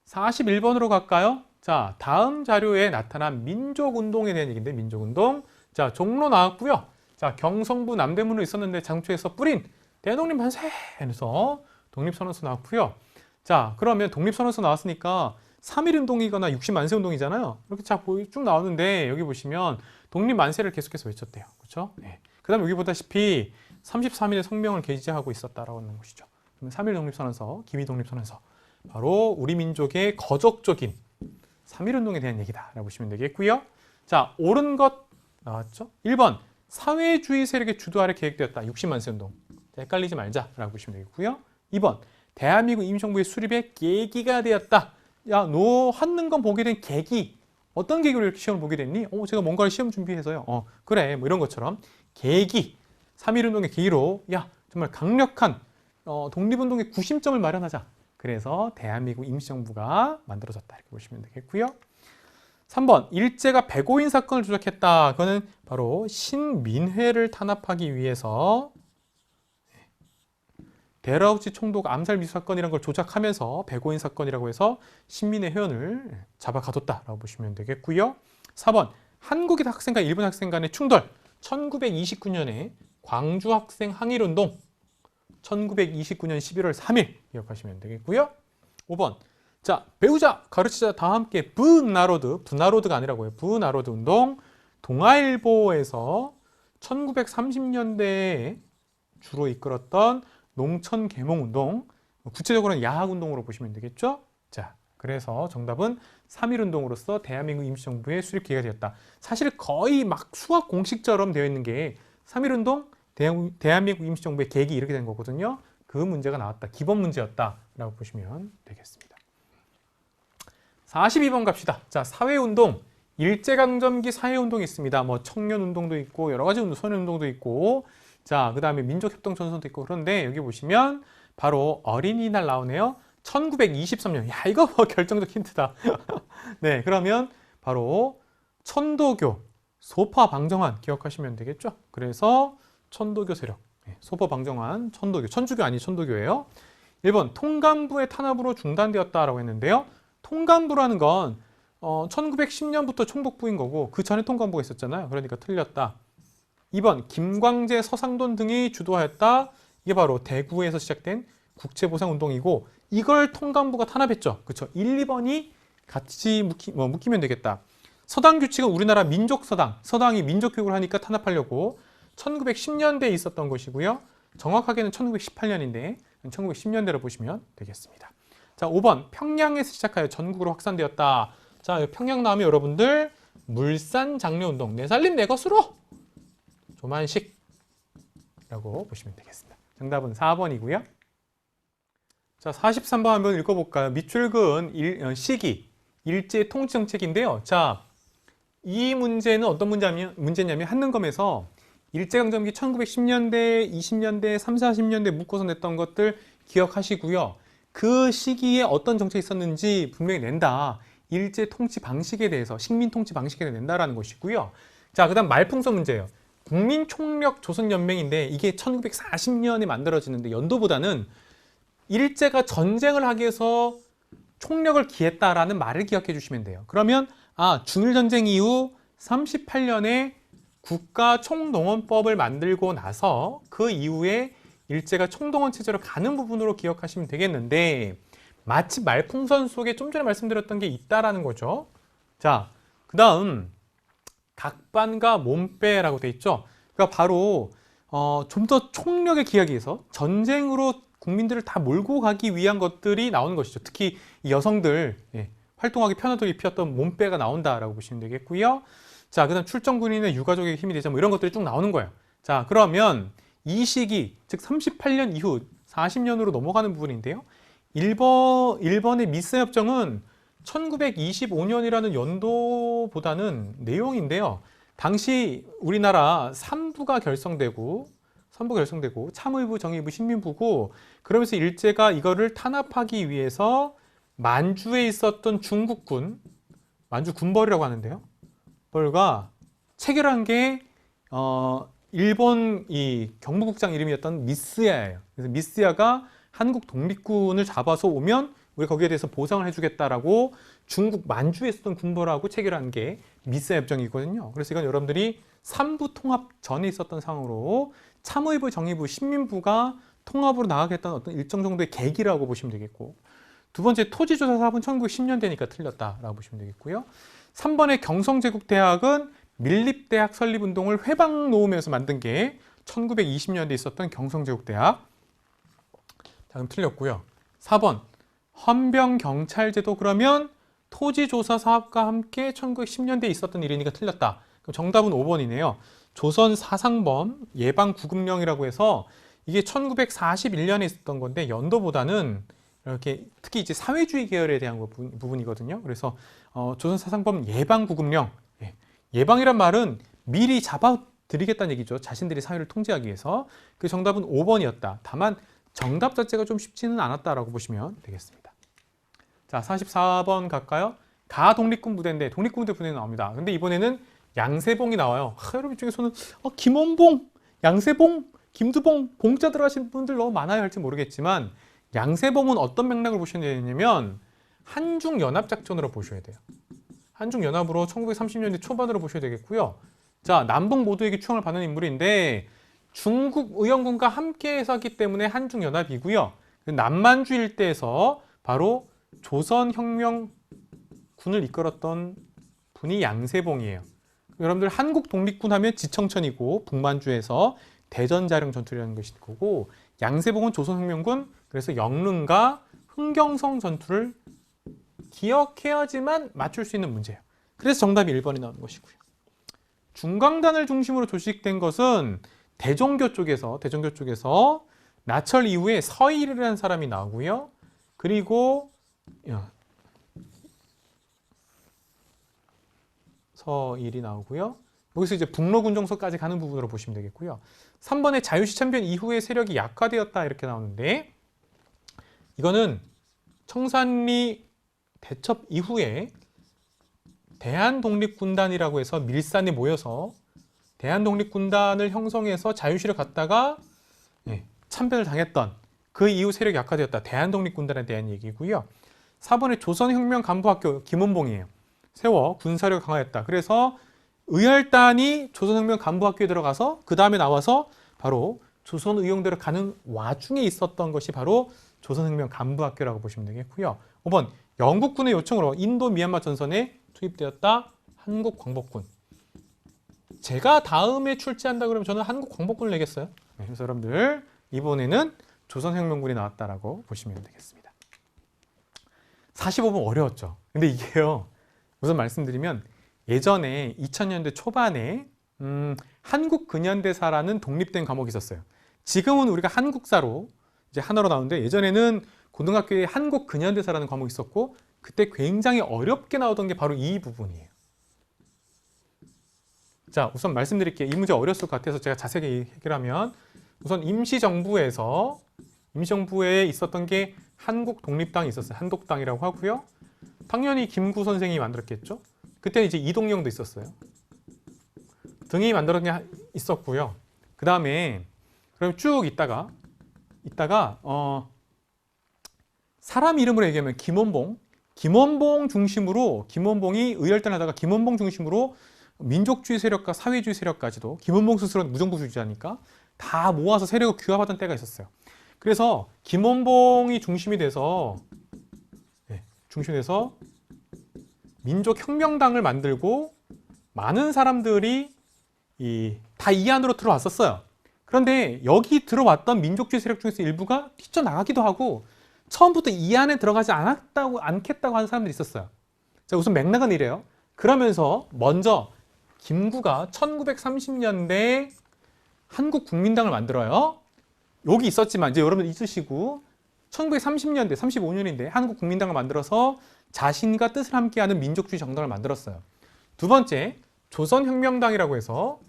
41번으로 갈까요? 자, 다음 자료에 나타난 민족운동에 대한 얘기인데 민족운동. 자, 종로 나왔고요. 자, 경성부 남대문으로 있었는데 장초에서 뿌린 대독립 만세 해서 독립선언서 나왔고요. 자, 그러면 독립선언서 나왔으니까 3.1운동이거나 60만세운동이잖아요. 이렇게 쭉 나오는데 여기 보시면 독립만세를 계속해서 외쳤대요. 그렇죠? 네. 그 다음에 여기 보다시피 33일의 성명을 게시하고 있었다라고 하는 것이죠. 그러면 3.1 독립선언서, 기미독립선언서. 바로 우리 민족의 거적적인 3.1운동에 대한 얘기다라고 보시면 되겠고요. 자, 옳은 것 나왔죠? 1번 사회주의 세력의 주도 아래 계획되었다. 60만세운동. 헷갈리지 말자라고 보시면 되겠고요. 2번 대한민국 임시정부의 수립의 계기가 되었다. 야, 너 하는 건 보게 된 계기. 어떤 계기로 이렇게 시험을 보게 됐니? 제가 뭔가를 시험 준비해서요. 그래. 뭐 이런 것처럼 계기. 3.1운동의 계기로 야, 정말 강력한 독립운동의 구심점을 마련하자. 그래서 대한민국 임시정부가 만들어졌다. 이렇게 보시면 되겠고요. 3번 일제가 백오인 사건을 조작했다. 그거는 바로 신민회를 탄압하기 위해서 대라우치 총독 암살 미수 사건이라는 걸 조작하면서 백오인 사건이라고 해서 신민회 회원을 잡아가뒀다라고 보시면 되겠고요. 4번 한국인 학생과 일본 학생 간의 충돌 1929년에 광주 학생 항일운동 1929년 11월 3일 기억하시면 되겠고요. 5번 자, 배우자, 가르치자 다 함께 부나로드가 아니라고요. 부나로드 운동 동아일보에서 1930년대에 주로 이끌었던 농촌 계몽운동, 구체적으로는 야학운동으로 보시면 되겠죠. 자, 그래서 정답은 3.1운동으로서 대한민국 임시정부의 수립 계기가 되었다. 사실 거의 막 수학 공식처럼 되어 있는 게 3.1운동, 대한민국 임시정부의 계기 이렇게 된 거거든요. 그 문제가 나왔다. 기본 문제였다라고 보시면 되겠습니다. 42번 갑시다. 자, 사회운동. 일제강점기 사회운동이 있습니다. 뭐 청년운동도 있고 여러 가지 소년운동도 있고 자, 그 다음에 민족협동전선도 있고 그런데 여기 보시면 바로 어린이날 나오네요. 1923년. 야, 이거 뭐 결정적 힌트다. 네, 그러면 바로 천도교, 소파 방정환 기억하시면 되겠죠. 그래서 천도교 세력, 소파 방정환, 천도교, 천주교 아니 천도교예요. 1번 통감부의 탄압으로 중단되었다라고 했는데요. 통감부라는 건 1910년부터 총독부인 거고 그 전에 통감부가 있었잖아요. 그러니까 틀렸다. 2번 김광재, 서상돈 등이 주도하였다. 이게 바로 대구에서 시작된 국채보상운동이고 이걸 통감부가 탄압했죠. 그렇죠? 1, 2번이 같이 묶이면 되겠다. 서당 규칙은 우리나라 민족서당, 서당이 민족교육을 하니까 탄압하려고 1910년대에 있었던 것이고요. 정확하게는 1918년인데 1910년대로 보시면 되겠습니다. 자, 5번 평양에서 시작하여 전국으로 확산되었다. 자, 평양 나오면 여러분들 물산 장려운동 내 살림 내 것으로 조만식이라고 보시면 되겠습니다. 정답은 4번이고요. 자, 43번 한번 읽어볼까요? 밑줄근 시기, 일제 통치 정책인데요. 자, 이 문제는 어떤 문제냐면 한능검에서 일제강점기 1910년대, 20년대, 3, 40년대 묶어서 냈던 것들 기억하시고요. 그 시기에 어떤 정책이 있었는지 분명히 낸다. 일제 통치 방식에 대해서, 식민 통치 방식에 대해서 낸다라는 것이고요. 자, 그 다음 말풍선 문제예요. 국민총력 조선연맹인데 이게 1940년에 만들어지는데 연도보다는 일제가 전쟁을 하기 위해서 총력을 기했다라는 말을 기억해 주시면 돼요. 그러면 중일전쟁 이후 38년에 국가총동원법을 만들고 나서 그 이후에 일제가 총동원 체제로 가는 부분으로 기억하시면 되겠는데 마치 말풍선 속에 좀 전에 말씀드렸던 게 있다라는 거죠. 자, 그 다음 각반과 몸빼라고 돼 있죠. 그러니까 바로 좀 더 총력에 기하기 위해서 전쟁으로 국민들을 다 몰고 가기 위한 것들이 나오는 것이죠. 특히 이 여성들 활동하기 편하도록 입혔던 몸빼가 나온다라고 보시면 되겠고요. 자, 그다음 출정 군인의 유가족에게 힘이 되자 뭐 이런 것들이 쭉 나오는 거예요. 자, 그러면 이 시기 즉 38년 이후 40년으로 넘어가는 부분인데요. 일본의 미스 협정은 1925년이라는 연도보다는 내용인데요. 당시 우리나라 3부가 결성되고 참의부, 정의부, 신민부고 그러면서 일제가 이거를 탄압하기 위해서 만주에 있었던 중국군, 만주 군벌이라고 하는데요. 벌과 체결한 게 일본 이 경무국장 이름이었던 미스야예요. 그래서 미스야가 한국 독립군을 잡아서 오면 우리 거기에 대해서 보상을 해주겠다라고 중국 만주에 있었던 군벌하고 체결한 게 미스야 협정이거든요. 그래서 이건 여러분들이 3부 통합 전에 있었던 상황으로 참의부, 정의부, 신민부가 통합으로 나가겠다는 어떤 일정 정도의 계기라고 보시면 되겠고, 두 번째 토지조사 사업은 1910년대니까 틀렸다라고 보시면 되겠고요. 3번의 경성제국대학은 밀립대학 설립운동을 회방 놓으면서 만든 게 1920년대에 있었던 경성제국대학. 자, 그럼 틀렸고요. 4번 헌병경찰제도 그러면 토지조사 사업과 함께 1910년대에 있었던 일이니까 틀렸다. 그럼 정답은 5번이네요. 조선 사상범 예방구급령이라고 해서 이게 1941년에 있었던 건데 연도보다는 이렇게 특히 이제 사회주의 계열에 대한 부분이거든요. 그래서 조선 사상범 예방구급령, 예방이란 말은 미리 잡아드리겠다는 얘기죠. 자신들이 사회를 통제하기 위해서. 그 정답은 5번이었다. 다만 정답 자체가 좀 쉽지는 않았다라고 보시면 되겠습니다. 자, 44번 갈까요? 가 독립군 부대인데 독립군 부대 나옵니다. 근데 이번에는 양세봉이 나와요. 여러분 중에서는 김원봉, 양세봉, 김두봉, 봉자 들어가신 분들 너무 많아요. 할지 모르겠지만 양세봉은 어떤 맥락을 보셔야 되냐면 한중연합작전으로 보셔야 돼요. 한중연합으로 1930년대 초반으로 보셔야 되겠고요. 자, 남북 모두에게 추앙을 받는 인물인데 중국 의영군과 함께해서 하기 때문에 한중연합이고요. 남만주 일대에서 바로 조선혁명군을 이끌었던 분이 양세봉이에요. 여러분들 한국 독립군 하면 지청천이고 북만주에서 대전자령 전투라는 것이 거고, 양세봉은 조선혁명군, 그래서 영릉과 흥경성 전투를 기억해야지만 맞출 수 있는 문제예요. 그래서 정답이 1번이 나오는 것이고요. 중강단을 중심으로 조직된 것은 대종교 쪽에서 나철 이후에 서일이라는 사람이 나오고요. 그리고 서일이 나오고요. 여기서 이제 북로군정서까지 가는 부분으로 보시면 되겠고요. 3번에 자유시 참변 이후에 세력이 약화되었다 이렇게 나오는데 이거는 청산리 대첩 이후에 대한독립군단이라고 해서 밀산에 모여서 대한독립군단을 형성해서 자유시를 갖다가 참변을 당했던 그 이후 세력이 약화되었다. 대한독립군단에 대한 얘기고요. 4번에 조선혁명간부학교 김원봉이에요. 세워 군사력을 강화했다. 그래서 의열단이 조선혁명 간부학교에 들어가서 그 다음에 나와서 바로 조선의용대로 가는 와중에 있었던 것이 바로 조선혁명 간부학교라고 보시면 되겠고요. 5번 영국군의 요청으로 인도 미얀마 전선에 투입되었다. 한국광복군. 제가 다음에 출제한다 그러면 저는 한국광복군을 내겠어요. 그래서 여러분들 이번에는 조선혁명군이 나왔다라고 보시면 되겠습니다. 45번 어려웠죠. 근데 이게요. 우선 말씀드리면 예전에 2000년대 초반에 한국 근현대사라는 독립된 과목이 있었어요. 지금은 우리가 한국사로 이제 하나로 나오는데 예전에는 고등학교에 한국 근현대사라는 과목이 있었고 그때 굉장히 어렵게 나오던 게 바로 이 부분이에요. 자, 우선 말씀드릴게요. 이 문제 어렸을 것 같아서 제가 자세히 해결하면 우선 임시정부에 있었던 게 한국 독립당이 있었어요. 한독당이라고 하고요. 당연히 김구 선생이 만들었겠죠. 그때 이제 이동영도 있었어요. 등이 만들었던 게 있었고요. 그 다음에 그럼 쭉 있다가 사람 이름으로 얘기하면 김원봉 중심으로 김원봉이 의열단을 하다가 김원봉 중심으로 민족주의 세력과 사회주의 세력까지도 김원봉 스스로는 무정부주의자니까 다 모아서 세력을 규합하던 때가 있었어요. 그래서 김원봉이 중심이 돼서 민족혁명당을 만들고 많은 사람들이 다 이 안으로 들어왔었어요. 그런데 여기 들어왔던 민족주의 세력 중에서 일부가 뛰쳐나가기도 하고 처음부터 이 안에 들어가지 않겠다고 하는 사람들이 있었어요. 자, 우선 맥락은 이래요. 그러면서 먼저 김구가 1930년대 한국 국민당을 만들어요. 여기 있었지만 이제 여러분 잊으시고 1930년대 35년인데 한국 국민당을 만들어서 자신과 뜻을 함께하는 민족주의 정당을 만들었어요. 두 번째 조선혁명당이라고 해서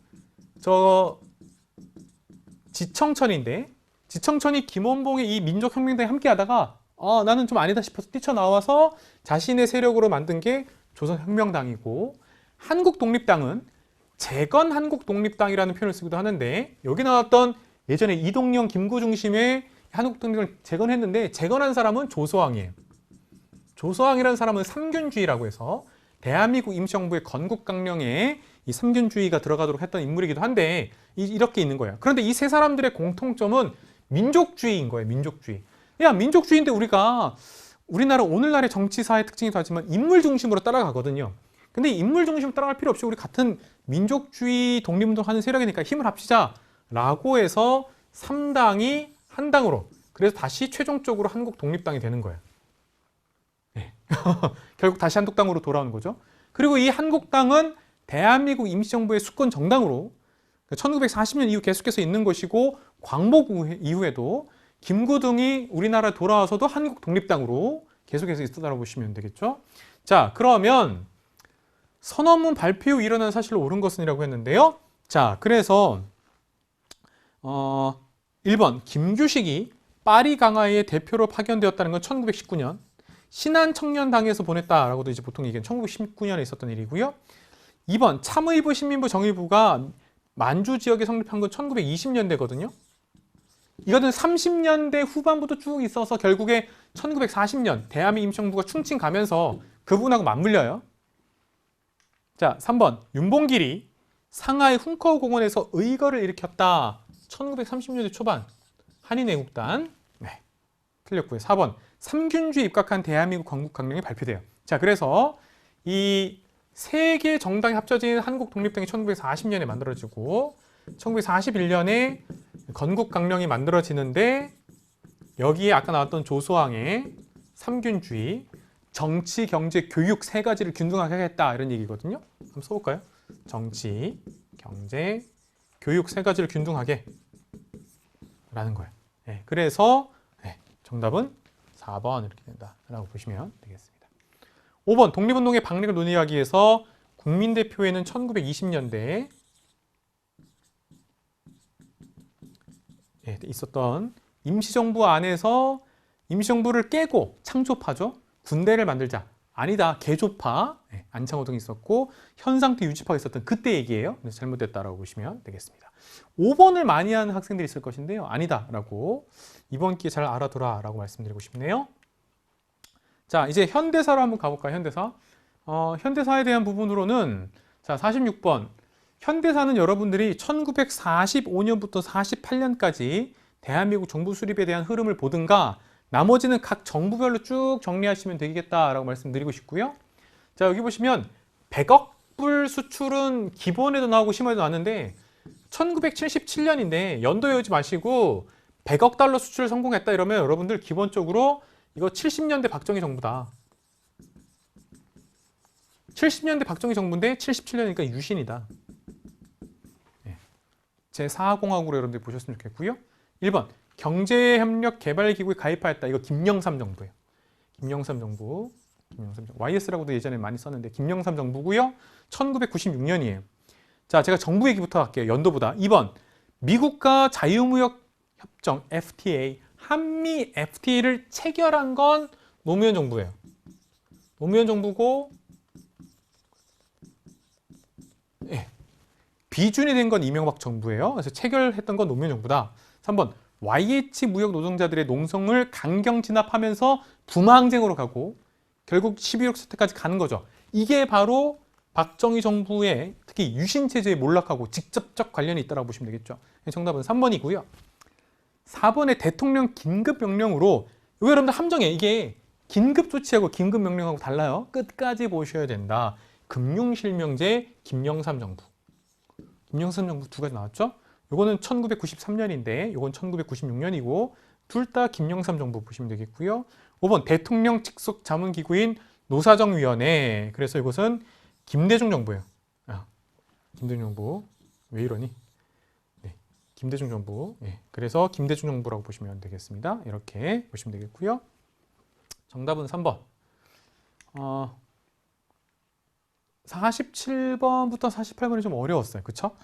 지청천인데 지청천이 김원봉의 이 민족혁명당에 함께하다가 나는 좀 아니다 싶어서 뛰쳐나와서 자신의 세력으로 만든 게 조선혁명당이고 한국독립당은 재건 한국독립당이라는 표현을 쓰기도 하는데 여기 나왔던 예전에 이동영, 김구 중심의 한국독립을 재건했는데 재건한 사람은 조소왕이에요. 조소왕이라는 사람은 삼균주의라고 해서 대한민국 임시정부의 건국강령에 이 삼균주의가 들어가도록 했던 인물이기도 한데 이렇게 있는 거예요. 그런데 이 세 사람들의 공통점은 민족주의인 거예요. 민족주의. 민족주의인데 우리나라 오늘날의 정치사의 특징이기도 하지만 인물 중심으로 따라가거든요. 근데 인물 중심으로 따라갈 필요 없이 우리 같은 민족주의 독립운동하는 세력이니까 힘을 합치자 라고 해서 3당이 한 당으로 그래서 다시 최종적으로 한국 독립당이 되는 거예요. 결국 다시 한국당으로 돌아오는 거죠. 그리고 이 한국당은 대한민국 임시정부의 수권 정당으로 1940년 이후 계속해서 있는 것이고 광복 이후에도 김구 등이 우리나라에 돌아와서도 한국 독립당으로 계속해서 있었다고 보시면 되겠죠. 자, 그러면 선언문 발표 후 일어난 사실로 옳은 것은이라고 했는데요. 자, 그래서 1번 김규식이 파리 강화의 대표로 파견되었다는 건 1919년 신한청년당에서 보냈다라고도 이제 보통 얘기하는 1919년에 있었던 일이고요. 2번 참의부, 신민부, 정의부가 만주 지역에 성립한 건 1920년대거든요. 이거는 30년대 후반부터 쭉 있어서 결국에 1940년 대한민국 임시정부가 충칭 가면서 그 부분하고 맞물려요. 자, 3번 윤봉길이 상하이 훈커우 공원에서 의거를 일으켰다. 1930년대 초반 한인애국단. 네, 틀렸고요. 4번 삼균주에 입각한 대한민국 건국강령이 발표돼요. 자, 그래서 이 세 개 정당이 합쳐진 한국 독립당이 1940년에 만들어지고 1941년에 건국강령이 만들어지는데 여기에 아까 나왔던 조소왕의 삼균주의, 정치, 경제, 교육 세 가지를 균등하게 하겠다 이런 얘기거든요. 한번 써볼까요? 정치, 경제, 교육 세 가지를 균등하게 라는 거예요. 네, 그래서 정답은 4번 이렇게 된다라고 보시면 되겠습니다. 5번 독립운동의 박력을 논의하기 위해서 국민대표회는 1920년대에 있었던 임시정부 안에서 임시정부를 깨고 창조파죠. 군대를 만들자. 아니다. 개조파. 안창호 등이 있었고 현상태 유지파가 있었던 그때 얘기예요. 그래서 잘못됐다라고 보시면 되겠습니다. 5번을 많이 하는 학생들이 있을 것인데요. 아니다라고 이번 기회에 잘 알아둬라 라고 말씀드리고 싶네요. 자, 이제 현대사로 한번 가볼까요? 현대사. 현대사에 대한 부분으로는 자, 46번. 현대사는 여러분들이 1945년부터 48년까지 대한민국 정부 수립에 대한 흐름을 보든가 나머지는 각 정부별로 쭉 정리하시면 되겠다라고 말씀드리고 싶고요. 자, 여기 보시면 100억 불 수출은 기본에도 나오고 심화에도 나왔는데 1977년인데 연도 외우지 마시고 100억 달러 수출 성공했다 이러면 여러분들 기본적으로 이거 70년대 박정희 정부다. 70년대 박정희 정부인데 77년이니까 유신이다. 네. 제4공화국으로 여러분들 보셨으면 좋겠고요. 1번 경제협력개발기구에 가입하였다. 이거 김영삼 정부예요. 김영삼 정부. YS라고도 예전에 많이 썼는데 김영삼 정부고요. 1996년이에요. 자, 제가 정부 얘기부터 할게요. 연도보다. 2번 미국과 자유무역 협정 FTA, 한미 FTA를 체결한 건 노무현 정부예요. 노무현 정부고 비준이 된 건 이명박 정부예요. 그래서 체결했던 건 노무현 정부다. 3번 YH 무역 노동자들의 농성을 강경 진압하면서 부마항쟁으로 가고 결국 12.6 사태까지 가는 거죠. 이게 바로 박정희 정부의 특히 유신 체제에 몰락하고 직접적 관련이 있다고 보시면 되겠죠. 정답은 3번이고요. 4번의 대통령 긴급 명령으로 이거 여러분들 함정에 이게 긴급 조치하고 긴급 명령하고 달라요. 끝까지 보셔야 된다. 금융실명제 김영삼 정부. 김영삼 정부 두 가지 나왔죠. 요거는 1993년인데 요건 1996년이고 둘 다 김영삼 정부 보시면 되겠고요. 5번 대통령 직속 자문기구인 노사정위원회. 그래서 이것은 김대중 정부예요. 김대중 정부. 왜 이러니? 네, 김대중 정부. 네, 그래서 김대중 정부라고 보시면 되겠습니다. 이렇게 보시면 되겠고요. 정답은 3번. 47번부터 48번이 좀 어려웠어요. 그쵸?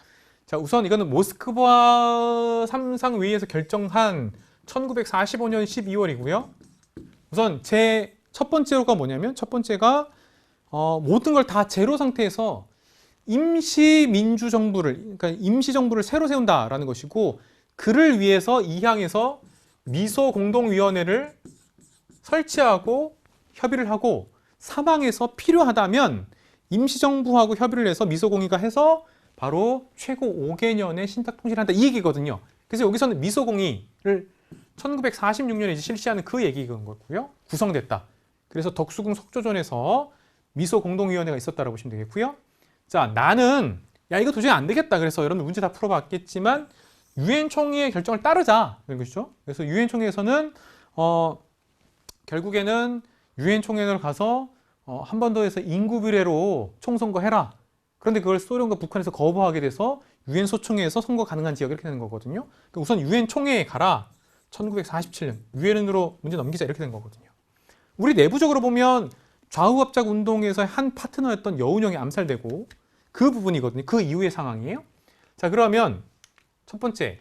자, 우선 이거는 모스크바 3상 회의에서 결정한 1945년 12월이고요. 우선 제 첫 번째로가 뭐냐면 첫 번째가 모든 걸 다 제로 상태에서 임시민주정부를 그러니까 임시정부를 새로 세운다라는 것이고 그를 위해서 이항에서 미소공동위원회를 설치하고 협의를 하고 사방에서 필요하다면 임시정부하고 협의를 해서 미소공의가 해서 바로 최고 5개년의 신탁통치를 한다 이 얘기거든요. 그래서 여기서는 미소공의를 1946년에 이제 실시하는 그 얘기인 거고요. 구성됐다. 그래서 덕수궁 석조전에서 미소공동위원회가 있었다라고 보시면 되겠고요. 자, 나는 야 이거 도저히 안 되겠다. 그래서 여러분 문제 다 풀어봤겠지만 유엔 총회의 결정을 따르자 이런 것이죠. 그래서 유엔 총회에서는 결국에는 유엔 총회를 가서 한반도에서 인구 비례로 총선거해라. 그런데 그걸 소련과 북한에서 거부하게 돼서 유엔 소총회에서 선거 가능한 지역 이렇게 되는 거거든요. 그러니까 우선 유엔 총회에 가라. 1947년 유엔으로 문제 넘기자 이렇게 된 거거든요. 우리 내부적으로 보면 좌우합작 운동에서의 한 파트너였던 여운형이 암살되고 그 부분이거든요. 그 이후의 상황이에요. 자, 그러면 첫 번째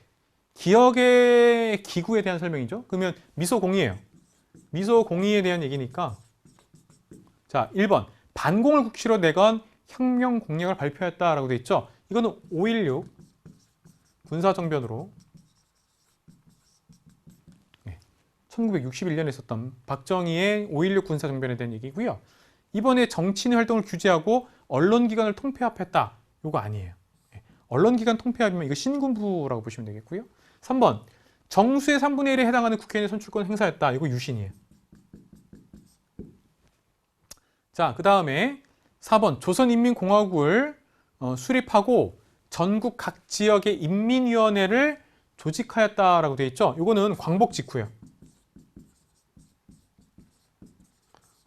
기억의 기구에 대한 설명이죠. 그러면 미소공의예요. 미소공의에 대한 얘기니까 자, 1번 반공을 국시로 내건 혁명 공약을 발표했다라고 돼 있죠. 이거는 5.16 군사정변으로 1961년에 있었던 박정희의 5.16 군사정변에 대한 얘기고요. 이번에 정치인의 활동을 규제하고 언론기관을 통폐합했다. 이거 아니에요. 언론기관 통폐합이면 이거 신군부라고 보시면 되겠고요. 3번 정수의 3분의 1에 해당하는 국회의원의 선출권 행사했다. 이거 유신이에요. 자, 그 다음에 4번 조선인민공화국을 수립하고 전국 각 지역의 인민위원회를 조직하였다라고 되어 있죠. 이거는 광복 직후예요.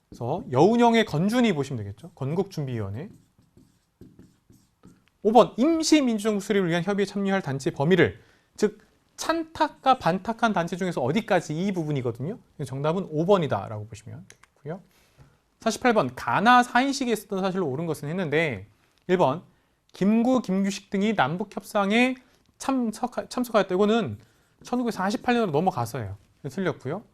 그래서 여운형의 건준이 보시면 되겠죠. 건국준비위원회. 5번 임시민주정부 수립을 위한 협의에 참여할 단체의 범위를 즉 찬탁과 반탁한 단체 중에서 어디까지 이 부분이거든요. 정답은 5번이다 라고 보시면 되겠고요. 48번 가나 사인식에 있었던 사실로 옳은 것은 했는데 1번 김구, 김규식 등이 남북협상에 참석하였다. 이거는 1948년으로 넘어가서예요. 틀렸고요.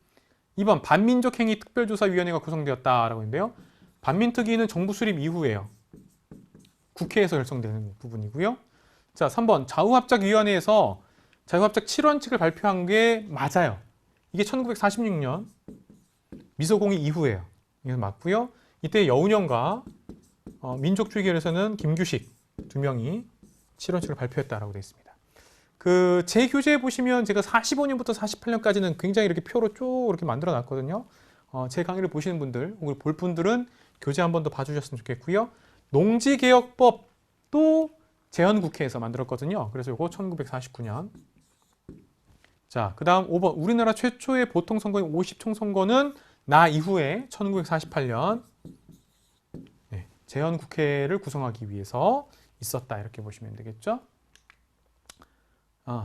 2번 반민족행위 특별조사위원회가 구성되었다라고 했는데요. 반민특위는 정부 수립 이후에요. 국회에서 결정되는 부분이고요. 자, 3번 좌우합작위원회에서 자유합작 7원칙을 발표한 게 맞아요. 이게 1946년 미소공의 이후에요. 이게 맞고요. 이때 여운형과 민족주의계열에서는 김규식 두 명이 7원칙을 발표했다라고 되어 있습니다. 그 제 교재에 보시면 제가 45년부터 48년까지는 굉장히 이렇게 표로 쭉 이렇게 만들어 놨거든요. 제 강의를 보시는 분들 혹은 볼 분들은 교재 한 번 더 봐주셨으면 좋겠고요. 농지개혁법도 재헌국회에서 만들었거든요. 그래서 이거 1949년. 자, 그 다음 5번 우리나라 최초의 보통선거인 50총선거는 나 이후에 1948년 재헌국회를 구성하기 위해서 있었다. 이렇게 보시면 되겠죠.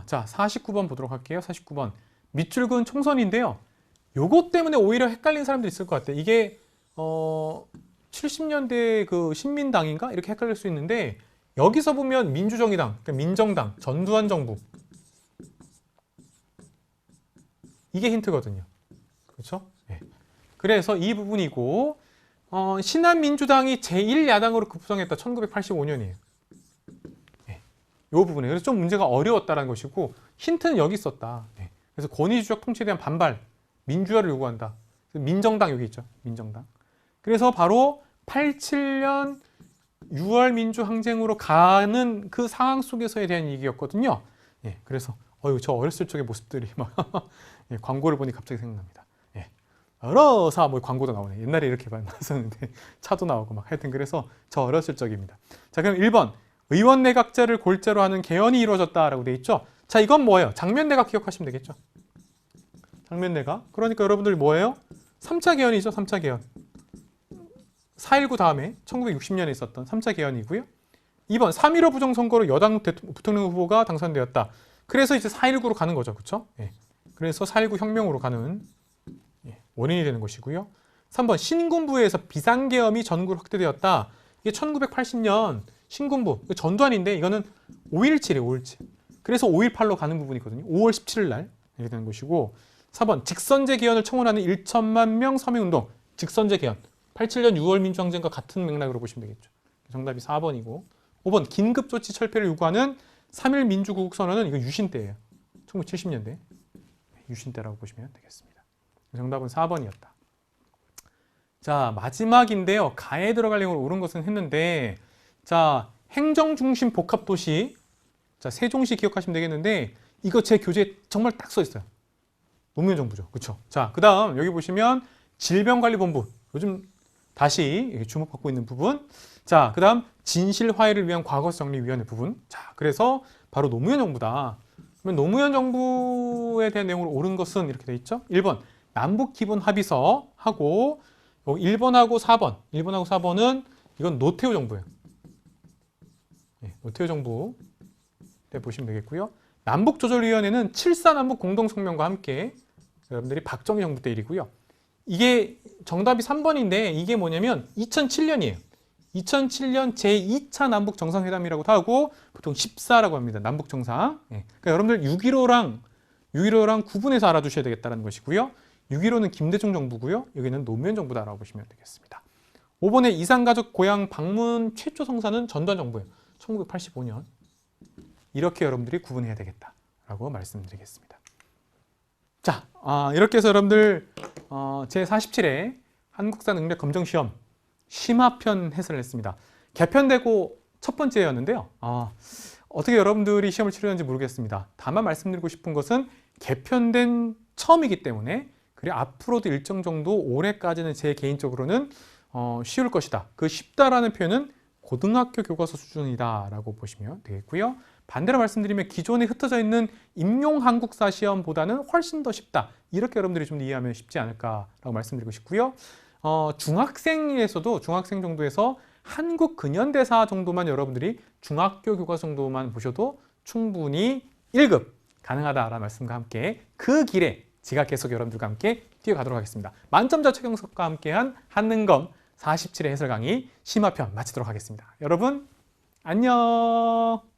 자, 49번 보도록 할게요. 49번. 밑줄 그은 총선인데요. 요것 때문에 오히려 헷갈린 사람들이 있을 것 같아요. 이게 70년대 그 신민당인가? 이렇게 헷갈릴 수 있는데 여기서 보면 민주정의당, 그러니까 민정당, 전두환 정부 이게 힌트거든요. 그렇죠? 네. 그래서 이 부분이고 신한민주당이 제1야당으로 급부상했다. 1985년이에요. 네. 이 부분에 그래서 좀 문제가 어려웠다는 것이고 힌트는 여기 있었다. 네. 그래서 권위주적 통치에 대한 반발, 민주화를 요구한다. 민정당 여기 있죠. 민정당. 그래서 바로 87년 6월 민주항쟁으로 가는 그 상황 속에서에 대한 얘기였거든요. 예, 그래서 저 어렸을 적의 모습들이 막 예, 광고를 보니 갑자기 생각납니다. 예, 어러사 뭐 광고도 나오네. 옛날에 이렇게 나왔었는데 차도 나오고 막 하여튼 그래서 저 어렸을 적입니다. 자, 그럼 1번 의원 내각제를 골자로 하는 개헌이 이루어졌다라고 돼 있죠. 자, 이건 뭐예요? 장면 내각 기억하시면 되겠죠. 장면 내각. 그러니까 여러분들 뭐예요? 3차 개헌이죠. 3차 개헌. 4.19 다음에 1960년에 있었던 3차 개헌이고요. 2번 3.15 부정선거로 여당 부통령 후보가 당선되었다. 그래서 이제 4.19로 가는 거죠. 그렇죠? 예. 그래서 4.19 혁명으로 가는 원인이 되는 것이고요. 3번 신군부에서 비상계엄이 전국으로 확대되었다. 이게 1980년 신군부, 전두환인데 이거는 5.17이에요. 5.17. 그래서 5.18로 가는 부분이거든요. 5월 17일 날 이렇게 되는 것이고 4번 직선제 개헌을 청원하는 1천만 명 서명운동. 직선제 개헌. 87년 6월 민주항쟁과 같은 맥락으로 보시면 되겠죠. 정답이 4번이고 5번 긴급조치 철폐를 요구하는 3.1 민주구국선언은 이거 유신 때예요. 1970년대. 유신 때라고 보시면 되겠습니다. 정답은 4번이었다. 자, 마지막인데요. 가에 들어가려고 옳은 것은 했는데 자, 행정중심 복합도시 자, 세종시 기억하시면 되겠는데 이거 제 교재에 정말 딱 써 있어요. 노무현 정부죠. 그렇죠? 자, 그다음 여기 보시면 질병관리본부 요즘 다시 주목받고 있는 부분. 자, 그다음 진실화해를 위한 과거정리위원회 부분. 자, 그래서 바로 노무현 정부다. 그러면 노무현 정부에 대한 내용으로 옳은 것은 이렇게 돼 있죠. 1번 남북기본합의서 하고 1번하고 4번. 1번하고 4번은 이건 노태우 정부예요. 네, 노태우 정부 때 보시면 되겠고요. 남북조절위원회는 7.4 남북 공동성명과 함께 여러분들이 박정희 정부 때 일이고요. 이게 정답이 3번인데 이게 뭐냐면 2007년이에요. 2007년 제2차 남북 정상회담이라고도 하고 보통 14라고 합니다. 남북 정상. 예. 그러니까 여러분들 6.15랑 구분해서 알아두셔야 되겠다는 것이고요. 6.15는 김대중 정부고요. 여기는 노무현 정부다라고 보시면 되겠습니다. 5번에 이산가족 고향 방문 최초 성사는 전두환 정부예요. 1985년. 이렇게 여러분들이 구분해야 되겠다라고 말씀드리겠습니다. 자, 이렇게 해서 여러분들 제47회 한국사 능력 검정시험 심화편 해설을 했습니다. 개편되고 첫 번째였는데요. 어떻게 여러분들이 시험을 치르는지 모르겠습니다. 다만 말씀드리고 싶은 것은 개편된 처음이기 때문에 그리고 앞으로도 일정 정도 올해까지는 제 개인적으로는 쉬울 것이다. 그 쉽다라는 표현은 고등학교 교과서 수준이다라고 보시면 되겠고요. 반대로 말씀드리면 기존에 흩어져 있는 임용 한국사 시험보다는 훨씬 더 쉽다. 이렇게 여러분들이 좀 이해하면 쉽지 않을까라고 말씀드리고 싶고요. 중학생에서도 중학생 정도에서 한국 근현대사 정도만 여러분들이 중학교 교과서 정도만 보셔도 충분히 1급 가능하다라는 말씀과 함께 그 길에 제가 계속 여러분들과 함께 뛰어가도록 하겠습니다. 만점자 최경석과 함께한 한능검 47회 해설 강의 심화편 마치도록 하겠습니다. 여러분 안녕.